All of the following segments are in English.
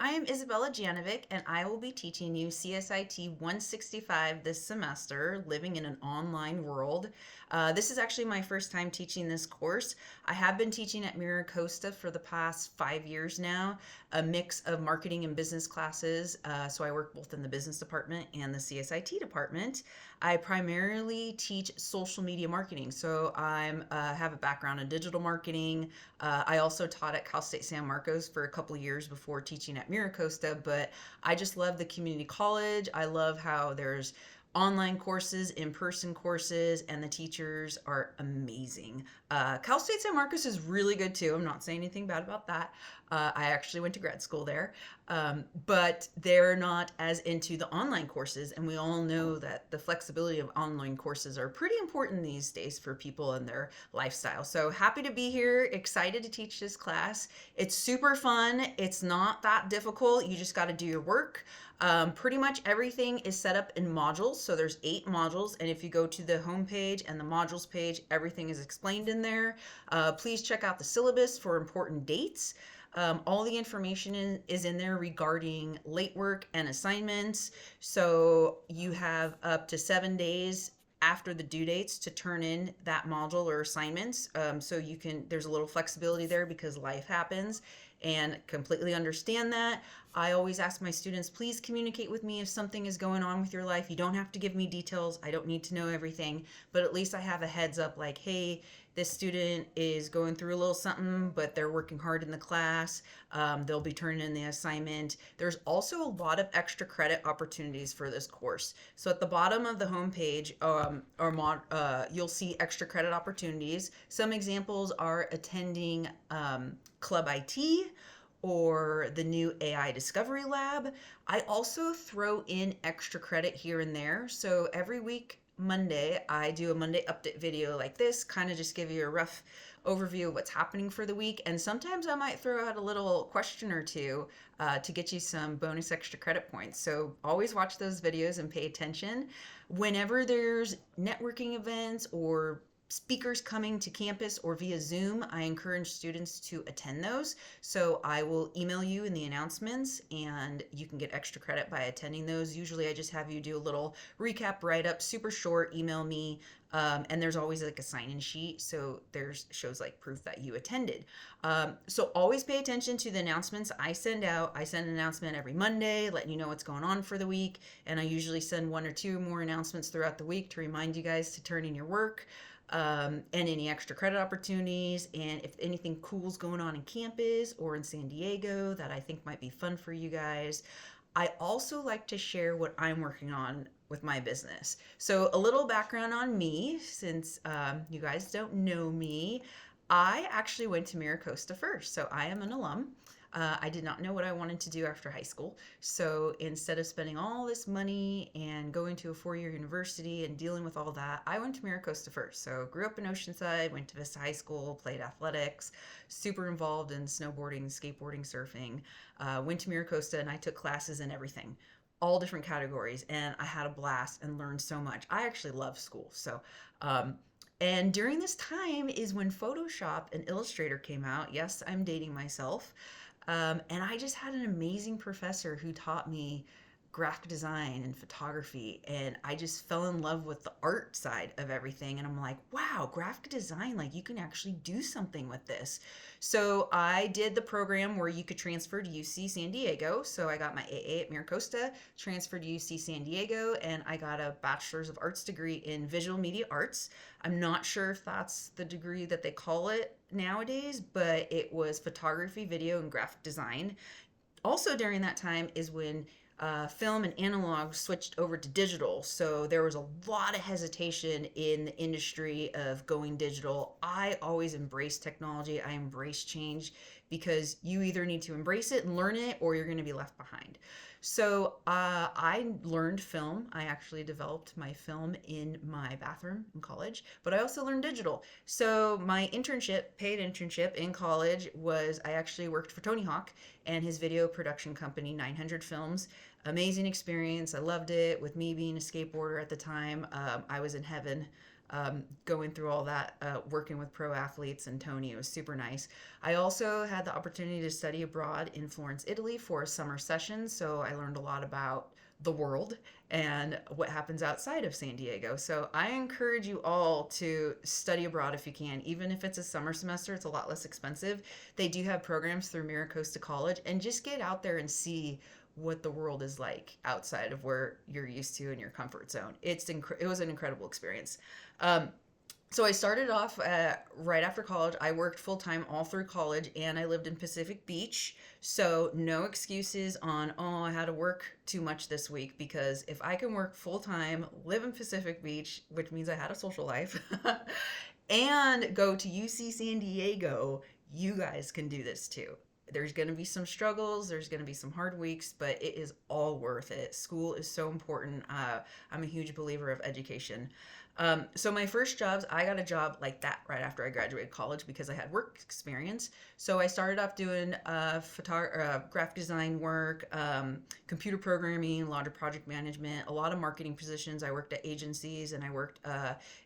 I am Isabella Janovic, and I will be teaching you CSIT 165 this semester, Living in an Online World. This is actually my first time teaching this course. I have been teaching at MiraCosta for the past 5 years now, a mix of marketing and business classes. So I work both in the business department and the CSIT department. I primarily teach social media marketing. So I have a background in digital marketing. I also taught at Cal State San Marcos for a couple of years before teaching at MiraCosta, but I just love the community college. I love how there's online courses, in-person courses, and the teachers are amazing. Cal State San Marcos is really good too. I'm not saying anything bad about that. I actually went to grad school there, but they're not as into the online courses, and we all know that the flexibility of online courses are pretty important these days for people and their lifestyle. So happy to be here, excited to teach this class. It's super fun. It's not that difficult. You just got to do your work. Pretty much everything is set up in modules. So there's 8 modules. And if you go to the home page and the modules page, everything is explained in there. Please check out the syllabus for important dates. All the information is in there regarding late work and assignments. So you have up to 7 days after the due dates to turn in that module or assignments. So there's a little flexibility there because life happens, and completely understand that. I always ask my students, please communicate with me if something is going on with your life. You don't have to give me details. I don't need to know everything, but at least I have a heads up like, hey, this student is going through a little something, but they're working hard in the class. They'll be turning in the assignment. There's also a lot of extra credit opportunities for this course. So at the bottom of the homepage, you'll see extra credit opportunities. Some examples are attending Club IT or the new AI Discovery Lab. I also throw in extra credit here and there. So every week, Monday, I do a Monday update video like this, kind of just give you a rough overview of what's happening for the week. And sometimes I might throw out a little question or two to get you some bonus extra credit points. So always watch those videos and pay attention. Whenever there's networking events or speakers coming to campus or via Zoom, I encourage students to attend those. So I will email you in the announcements and you can get extra credit by attending those. Usually I just have you do a little recap write-up, super short, email me. And there's always like a sign-in sheet. So shows like proof that you attended. So always pay attention to the announcements I send out. I send an announcement every Monday, letting you know what's going on for the week. And I usually send 1 or 2 more announcements throughout the week to remind you guys to turn in your work. And any extra credit opportunities, and if anything cool's going on in campus or in San Diego that I think might be fun for you guys. I also like to share what I'm working on with my business. So a little background on me, since you guys don't know me. I actually went to MiraCosta first, so I am an alum. I did not know what I wanted to do after high school. So instead of spending all this money and going to a 4-year university and dealing with all that, I went to MiraCosta first. So grew up in Oceanside, went to Vista High School, played athletics, super involved in snowboarding, skateboarding, surfing. Went to MiraCosta and I took classes in everything, all different categories, and I had a blast and learned so much. I actually love school. So and during this time is when Photoshop and Illustrator came out. Yes, I'm dating myself. And I just had an amazing professor who taught me graphic design and photography, and I just fell in love with the art side of everything. And I'm like, wow, graphic design, like you can actually do something with this. So I did the program where you could transfer to UC San Diego. So I got my AA at MiraCosta, transferred to UC San Diego, and I got a Bachelor's of Arts degree in Visual Media Arts. I'm not sure if that's the degree that they call it nowadays, but it was photography, video, and graphic design. Also during that time is when film and analog switched over to digital. So there was a lot of hesitation in the industry of going digital. I always embrace technology. I embrace change because you either need to embrace it and learn it or you're going to be left behind. So I learned film. I actually developed my film in my bathroom in college, but I also learned digital. So my paid internship in college was I actually worked for Tony Hawk and his video production company, 900 Films. Amazing experience. I loved it. With me being a skateboarder at the time, I was in heaven. going through all that, working with pro athletes and Tony. It was super nice. I also had the opportunity to study abroad in Florence, Italy for a summer session. So I learned a lot about the world and what happens outside of San Diego. So I encourage you all to study abroad if you can. Even if it's a summer semester, it's a lot less expensive. They do have programs through Miracosta College, and just get out there and see what the world is like outside of where you're used to in your comfort zone. It was an incredible experience. Um, so I started off right after college. I worked full time all through college, and I lived in Pacific Beach. So no excuses on, oh, I had to work too much this week, because if I can work full time, live in Pacific Beach, which means I had a social life, and go to UC San Diego, you guys can do this too. There's going to be some struggles, there's going to be some hard weeks, but it is all worth it. School is so important. I'm a huge believer of education. So my first jobs, I got a job like that right after I graduated college because I had work experience. So I started off doing graphic design work, computer programming, a lot of project management, a lot of marketing positions. I worked at agencies, and I worked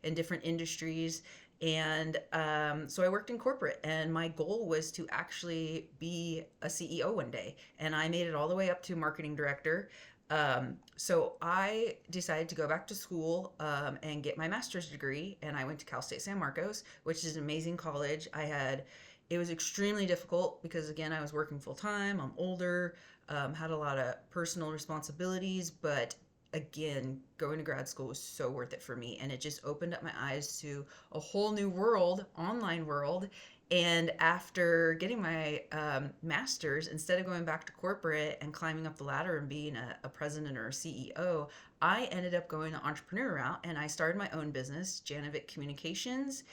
in different industries. And so I worked in corporate, and my goal was to actually be a CEO one day. And I made it all the way up to marketing director. So I decided to go back to school and get my master's degree, and I went to Cal State San Marcos, which is an amazing college. It was extremely difficult because, again, I was working full time, I'm older, had a lot of personal responsibilities, but again, going to grad school was so worth it for me, and it just opened up my eyes to a whole new world, online world. And after getting my master's, instead of going back to corporate and climbing up the ladder and being a president or a CEO, I ended up going the entrepreneur route, and I started my own business, Janovic Communications,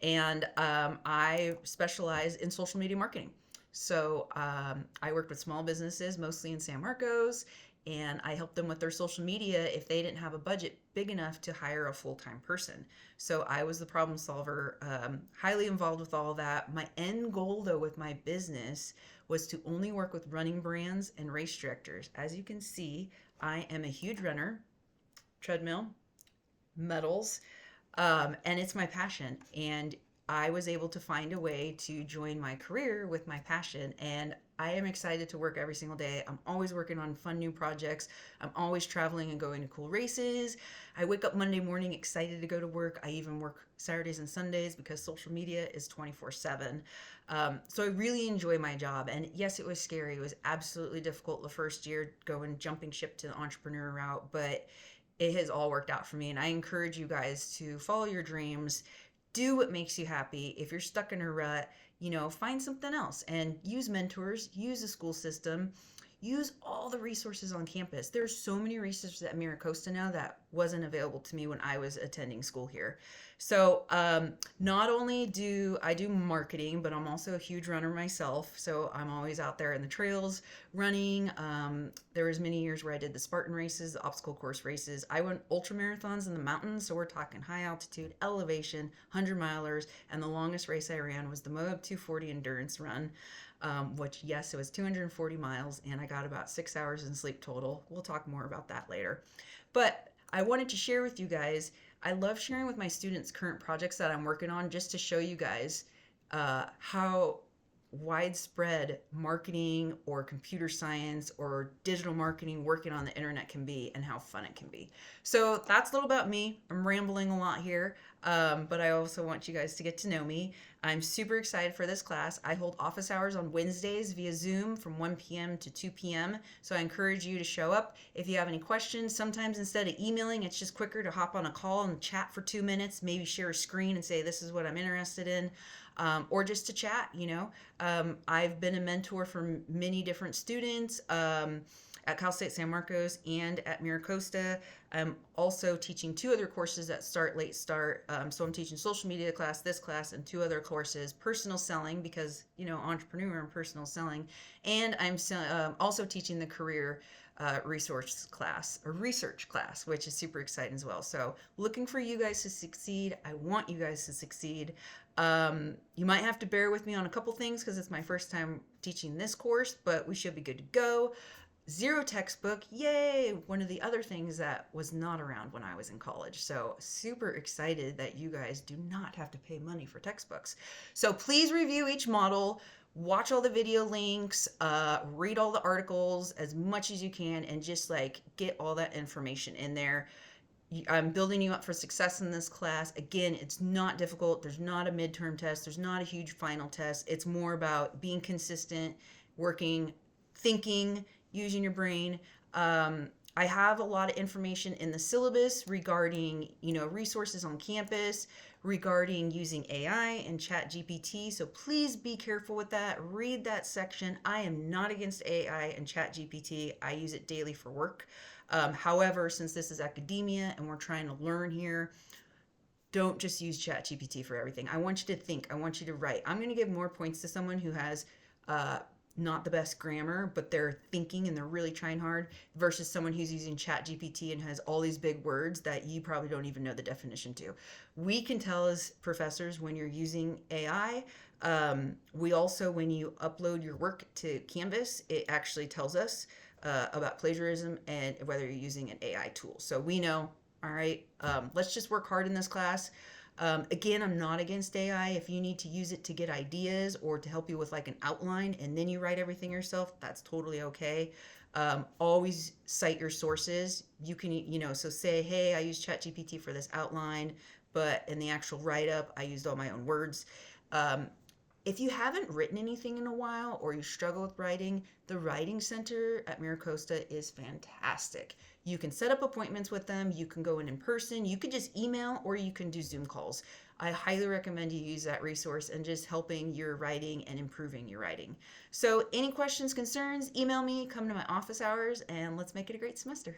and I specialize in social media marketing. So I worked with small businesses, mostly in San Marcos, and I helped them with their social media if they didn't have a budget big enough to hire a full-time person. So I was the problem solver, highly involved with all that. My end goal, though, with my business was to only work with running brands and race directors. As you can see, I am a huge runner, treadmill, medals, and it's my passion. And I was able to find a way to join my career with my passion, and I am excited to work every single day. I'm always working on fun new projects. I'm always traveling and going to cool races. I wake up Monday morning excited to go to work. I even work Saturdays and Sundays because social media is 24/7. So I really enjoy my job. And yes, it was scary. It was absolutely difficult the first year jumping ship to the entrepreneur route, but it has all worked out for me. And I encourage you guys to follow your dreams, do what makes you happy. If you're stuck in a rut, find something else and use mentors, use the school system, use all the resources on campus. There's so many resources at Miracosta now that wasn't available to me when I was attending school here. So not only do I do marketing, but I'm also a huge runner myself. So I'm always out there in the trails running. There was many years where I did the Spartan races, the obstacle course races. I went ultra marathons in the mountains. So we're talking high altitude, elevation, 100-milers. And the longest race I ran was the Moab 240 endurance run. Which, yes, it was 240 miles, and I got about 6 hours in sleep total. We'll talk more about that later. But I wanted to share with you guys, I love sharing with my students current projects that I'm working on just to show you guys how widespread marketing or computer science or digital marketing working on the internet can be and how fun it can be. So that's a little about me. I'm rambling a lot here, but I also want you guys to get to know me. I'm super excited for this class. I hold office hours on Wednesdays via Zoom from 1 p.m. to 2 p.m. So I encourage you to show up. If you have any questions, sometimes instead of emailing, it's just quicker to hop on a call and chat for 2 minutes, maybe share a screen and say, this is what I'm interested in. Or just to chat, I've been a mentor for many different students at Cal State San Marcos and at Miracosta. I'm also teaching 2 other courses that start late start. So I'm teaching social media class, this class, and 2 other courses, personal selling, because, entrepreneur and personal selling. And I'm also teaching the career research class, which is super exciting as well. So looking for you guys to succeed. I want you guys to succeed. You might have to bear with me on a couple things because it's my first time teaching this course, but we should be good to go. Zero textbook, yay! One of the other things that was not around when I was in college. So, super excited that you guys do not have to pay money for textbooks. So, please review each model, watch all the video links, read all the articles as much as you can, and just like get all that information in there. I'm building you up for success in this class. Again, it's not difficult. There's not a midterm test. There's not a huge final test. It's more about being consistent, working, thinking, using your brain. I have a lot of information in the syllabus regarding, resources on campus, regarding using AI and Chat GPT. So please be careful with that. Read that section. I am not against AI and Chat GPT. I use it daily for work. However, since this is academia and we're trying to learn here, don't just use ChatGPT for everything. I want you to think. I want you to write. I'm going to give more points to someone who has not the best grammar, but they're thinking and they're really trying hard, versus someone who's using ChatGPT and has all these big words that you probably don't even know the definition to. We can tell as professors when you're using AI. We also, when you upload your work to Canvas, it actually tells us about plagiarism and whether you're using an AI tool. So we know, all right, let's just work hard in this class. Again, I'm not against AI. If you need to use it to get ideas or to help you with like an outline and then you write everything yourself, that's totally okay. Always cite your sources. You can, so say, hey, I use ChatGPT for this outline, but in the actual write-up, I used all my own words. If you haven't written anything in a while or you struggle with writing, the Writing Center at MiraCosta is fantastic. You can set up appointments with them. You can go in person. You could just email or you can do Zoom calls. I highly recommend you use that resource and just helping your writing and improving your writing. So any questions, concerns, email me, come to my office hours, and let's make it a great semester.